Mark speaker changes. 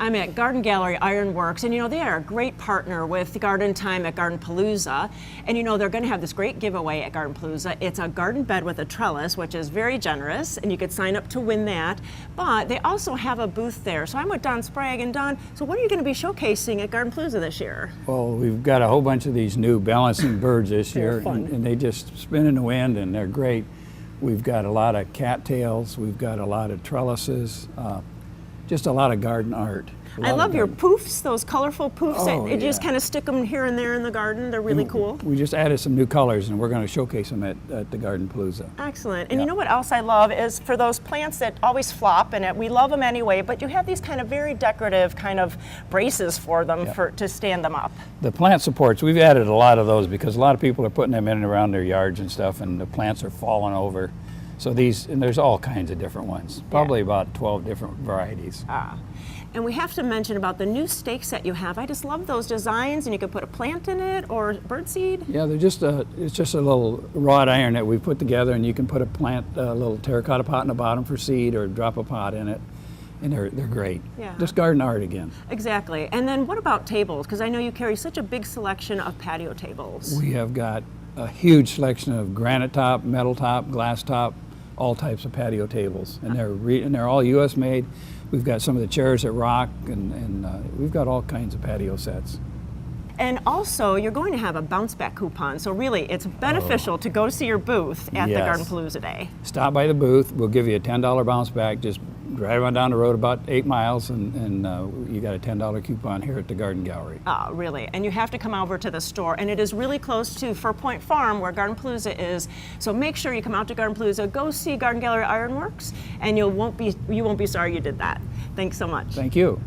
Speaker 1: I'm at Garden Gallery Ironworks, and they are a great partner with Garden Time at GardenPalooza. And they're going to have this great giveaway at GardenPalooza. It's a garden bed with a trellis, which is very generous, and you could sign up to win that. But they also have a booth there. So I'm with Don Sprague. And Don, so what are you going to be showcasing at GardenPalooza this year?
Speaker 2: Well, we've got a whole bunch of these new balancing birds this year, and they just spin in the wind, and they're great. We've got a lot of cattails, we've got a lot of trellises, just a lot of garden art.
Speaker 1: I love your poofs, those colorful poofs.
Speaker 2: Oh,
Speaker 1: You just kind of stick them here and there in the garden. They're really cool.
Speaker 2: We just added some new colors, and we're going to showcase them at the GardenPalooza.
Speaker 1: Excellent. And you know what else I love is for those plants that always flop, and we love them anyway, but you have these kind of very decorative kind of braces for them to stand them up.
Speaker 2: The plant supports, we've added a lot of those because a lot of people are putting them in and around their yards and stuff, and the plants are falling over. So and there's all kinds of different ones, probably about 12 different varieties.
Speaker 1: And we have to mention about the new stake set you have. I just love those designs, and you could put a plant in it or birdseed.
Speaker 2: Yeah, it's just a little wrought iron that we put together, and you can put a little terracotta pot in the bottom for seed, or drop a pot in it, and they're great. Yeah. Just garden art again.
Speaker 1: Exactly. And then what about tables? Because I know you carry such a big selection of patio tables.
Speaker 2: We have got a huge selection of granite top, metal top, glass top, all types of patio tables, and they're all U.S. made. We've got some of the chairs that rock, and we've got all kinds of patio sets.
Speaker 1: And also, you're going to have a bounce back coupon, so really it's beneficial to go see your booth at the GardenPalooza Day.
Speaker 2: Stop by the booth, we'll give you a $10 bounce back. Just drive on down the road about 8 miles, and you got a $10 coupon here at the Garden Gallery.
Speaker 1: Oh, really? And you have to come over to the store, and it is really close to Fur Point Farm, where GardenPalooza is. So make sure you come out to GardenPalooza, go see Garden Gallery Ironworks, and you won't be sorry you did that. Thanks so much.
Speaker 2: Thank you.